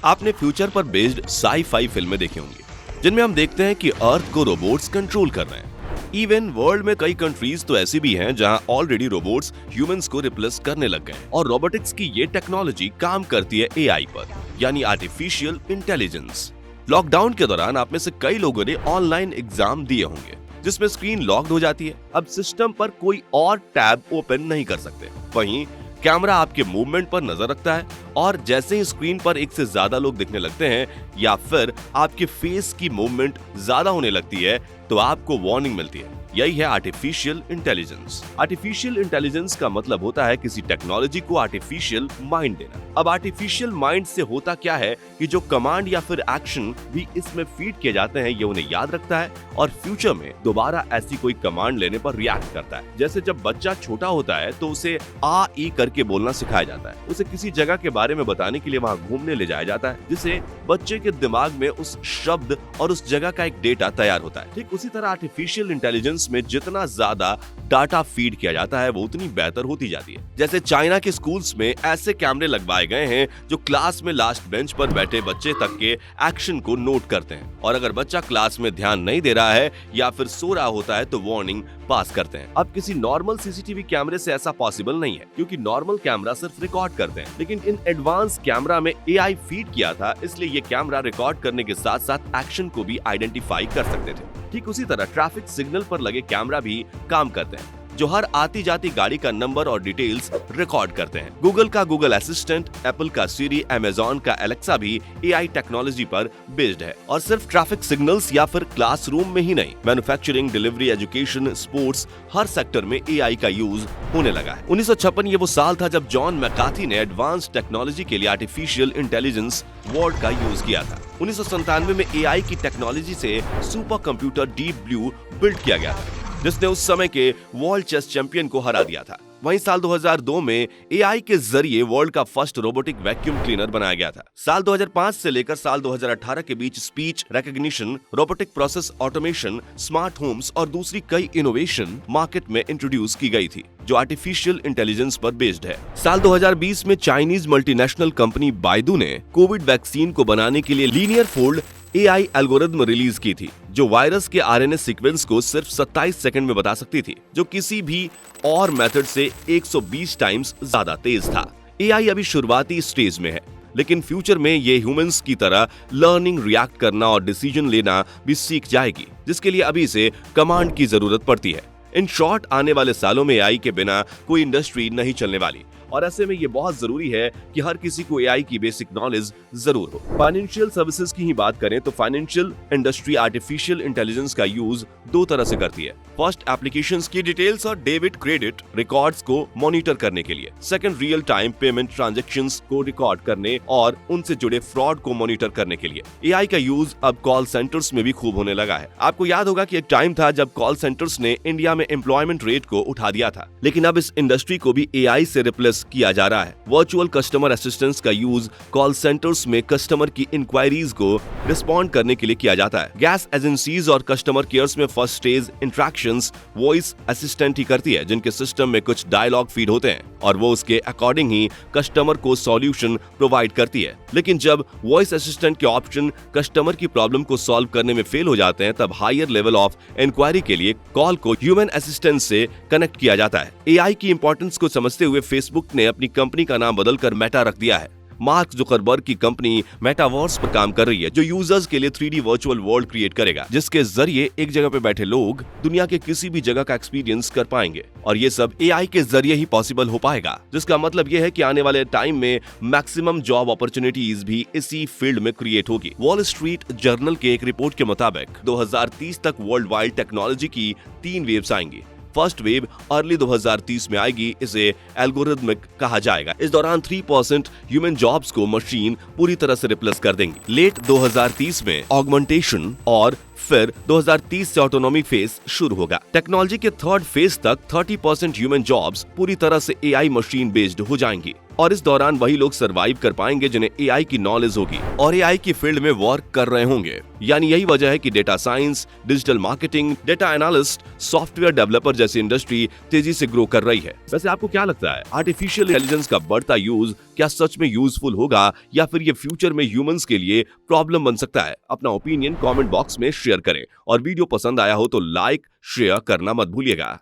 आपने फ्यूचर पर based sci-fi फिल्में देखी होंगी, जिनमें हम देखते हैं कि अर्थ को रोबोट्स कंट्रोल कर रहे हैं। इवन वर्ल्ड में कई कंट्रीज तो ऐसी भी हैं जहां ऑलरेडी रोबोट्स ह्यूमंस को रिप्लेस करने लग गए और रोबोटिक्स की ये टेक्नोलॉजी काम करती है एआई पर, यानी आर्टिफिशियल इंटेलिजेंस। लॉकडाउन के दौरान आप में से कई लोगों ने ऑनलाइन एग्जाम दिए होंगे, जिसमें स्क्रीन लॉक्ड हो जाती है। अब सिस्टम पर कोई और टैब ओपन नहीं कर सकते। वहीं कैमरा आपके मूवमेंट पर नजर रखता है और जैसे ही स्क्रीन पर एक से ज्यादा लोग दिखने लगते हैं या फिर आपके फेस की मूवमेंट ज्यादा होने लगती है तो आपको वार्निंग मिलती है। यही है आर्टिफिशियल इंटेलिजेंस। आर्टिफिशियल इंटेलिजेंस का मतलब होता है किसी टेक्नोलॉजी को आर्टिफिशियल माइंड देना। अब आर्टिफिशियल माइंड से होता क्या है कि जो कमांड या फिर एक्शन भी इसमें फीड किए जाते हैं ये उन्हें याद रखता है और फ्यूचर में दोबारा ऐसी कोई कमांड लेने पर रिएक्ट करता है। जैसे जब बच्चा छोटा होता है तो उसे आ ई करके बोलना सिखाया जाता है। उसे किसी जगह के बारे में बताने के लिए वहाँ घूमने ले जाया जाता है, जिससे बच्चे के दिमाग में उस शब्द और उस जगह का एक डेटा तैयार होता है। ठीक उसी तरह आर्टिफिशियल इंटेलिजेंस में जितना ज्यादा डाटा फीड किया जाता है वो उतनी बेहतर होती जाती है। जैसे चाइना के स्कूल्स में ऐसे कैमरे लगवाए गए हैं जो क्लास में लास्ट बेंच पर बैठे बच्चे तक के एक्शन को नोट करते हैं और अगर बच्चा क्लास में ध्यान नहीं दे रहा है या फिर सो रहा होता है तो वार्निंग पास करते हैं। अब किसी नॉर्मल सीसीटीवी कैमरे से ऐसा पॉसिबल नहीं है, क्योंकि नॉर्मल कैमरा सिर्फ रिकॉर्ड करते हैं, लेकिन इन एडवांस कैमरा में एआई फीड किया था, इसलिए ये कैमरा रिकॉर्ड करने के साथ साथ एक्शन को भी आइडेंटिफाई कर सकते थे। ठीक उसी तरह ट्रैफिक सिग्नल पर लगे कैमरा भी काम करते हैं, जो हर आती जाती गाड़ी का नंबर और डिटेल्स रिकॉर्ड करते हैं। गूगल का गूगल असिस्टेंट, एप्पल का सीरी, अमेज़न का एलेक्सा भी एआई टेक्नोलॉजी पर बेस्ड है। और सिर्फ ट्रैफिक सिग्नल्स या फिर क्लासरूम में ही नहीं, मैन्युफैक्चरिंग, डिलीवरी, एजुकेशन, स्पोर्ट्स, हर सेक्टर में एआई का यूज होने लगा है। 1956 ये वो साल था जब जॉन मैकार्थी ने एडवांस टेक्नोलॉजी के लिए आर्टिफिशियल इंटेलिजेंस वर्ड का यूज किया था। 1997 में एआई की टेक्नोलॉजी से super computer deep blue build किया गया था, जिसने उस समय के वर्ल्ड चेस चैंपियन को हरा दिया था। वहीं साल 2002 में एआई के जरिए वर्ल्ड का फर्स्ट रोबोटिक वैक्यूम क्लीनर बनाया गया था। साल 2005 से लेकर साल 2018 के बीच speech recognition, robotic process automation, smart homes और दूसरी कई इनोवेशन मार्केट में इंट्रोड्यूस की गई थी, जो आर्टिफिशियल इंटेलिजेंस पर बेस्ड है। साल 2020 में चाइनीज मल्टीनेशनल कंपनी बाइडू ने कोविड वैक्सीन को बनाने के लिए linear fold AI algorithm release की थी, जो वायरस के आरएनए सीक्वेंस को सिर्फ 27 सेकंड में बता सकती थी, जो किसी भी और मेथड से 120 टाइम्स ज्यादा तेज था। एआई अभी शुरुआती स्टेज में है, लेकिन फ्यूचर में ये ह्यूमंस की तरह लर्निंग, रिएक्ट करना और डिसीजन लेना भी सीख जाएगी, जिसके लिए अभी से कमांड की जरूरत पड़ती है। इन शॉर्ट आने वाले सालों में एआई के बिना कोई इंडस्ट्री नहीं चलने वाली और ऐसे में ये बहुत जरूरी है कि हर किसी को एआई की बेसिक नॉलेज जरूर हो। फाइनेंशियल सर्विसेज की ही बात करें तो फाइनेंशियल इंडस्ट्री आर्टिफिशियल इंटेलिजेंस का यूज दो तरह से करती है। फर्स्ट, एप्लीकेशंस की डिटेल्स और डेबिट क्रेडिट रिकॉर्ड्स को मॉनिटर करने के लिए। Second, real time payment transactions को रिकॉर्ड करने और उनसे जुड़े फ्रॉड को मॉनिटर करने के लिए। एआई का यूज अब कॉल सेंटर्स में भी खूब होने लगा है। आपको याद होगा कि एक टाइम था जब कॉल सेंटर्स ने इंडिया में एम्प्लॉयमेंट रेट को उठा दिया था, लेकिन अब इस इंडस्ट्री को भी एआई से रिप्लेस किया जा रहा है। वर्चुअल कस्टमर असिस्टेंस का यूज कॉल सेंटर्स में कस्टमर की इंक्वायरीज को रिस्पॉन्ड करने के लिए किया जाता है। गैस एजेंसीज और कस्टमर केयर्स में first stage interactions voice assistant ही करती है, जिनके सिस्टम में कुछ डायलॉग फीड होते हैं और वो उसके अकॉर्डिंग ही कस्टमर को सॉल्यूशन प्रोवाइड करती है। लेकिन जब वॉइस असिस्टेंट के ऑप्शन कस्टमर की प्रॉब्लम को सॉल्व करने में फेल हो जाते हैं, तब हायर लेवल ऑफ इंक्वायरी के लिए कॉल को ह्यूमन असिस्टेंट से कनेक्ट किया जाता है। एआई की इंपॉर्टेंस को समझते हुए फेसबुक ने अपनी कंपनी का नाम बदलकर मेटा रख दिया है। मार्क जुकरबर्ग की कंपनी मेटावर्स पर काम कर रही है, जो यूजर्स के लिए 3D वर्चुअल वर्ल्ड क्रिएट करेगा, जिसके जरिए एक जगह पे बैठे लोग दुनिया के किसी भी जगह का एक्सपीरियंस कर पाएंगे और ये सब एआई के जरिए ही पॉसिबल हो पाएगा, जिसका मतलब ये है कि आने वाले टाइम में मैक्सिमम जॉब अपॉर्चुनिटीज भी इसी फील्ड में क्रिएट होगी। वॉल स्ट्रीट जर्नल के एक रिपोर्ट के मुताबिक 2030 तक वर्ल्ड वाइड टेक्नोलॉजी की 3 वेव्स आएंगी। फर्स्ट वेव अर्ली 2030 में आएगी, इसे एल्गोरिथमिक कहा जाएगा। इस दौरान 3% ह्यूमन जॉब्स को मशीन पूरी तरह से रिप्लेस कर देंगी। लेट 2030 में ऑगमेंटेशन और फिर 2030 से ऑटोनॉमी फेज शुरू होगा। टेक्नोलॉजी के थर्ड फेज तक 30% ह्यूमन जॉब्स पूरी तरह से एआई मशीन बेस्ड हो जाएंगी। और इस दौरान वही लोग सरवाइव कर पाएंगे जिन्हें एआई की नॉलेज होगी और एआई की फील्ड में वर्क कर रहे होंगे। यानी यही वजह है कि data science, digital marketing, data analyst, software developer जैसी इंडस्ट्री तेजी से ग्रो कर रही है। वैसे आपको क्या लगता है, आर्टिफिशियल इंटेलिजेंस का बढ़ता यूज क्या सच में यूजफुल होगा या फिर ये फ्यूचर में ह्यूमंस के लिए प्रॉब्लम बन सकता है? अपना ओपिनियन कमेंट बॉक्स में शेयर करें और वीडियो पसंद आया हो तो लाइक शेयर करना मत भूलिएगा।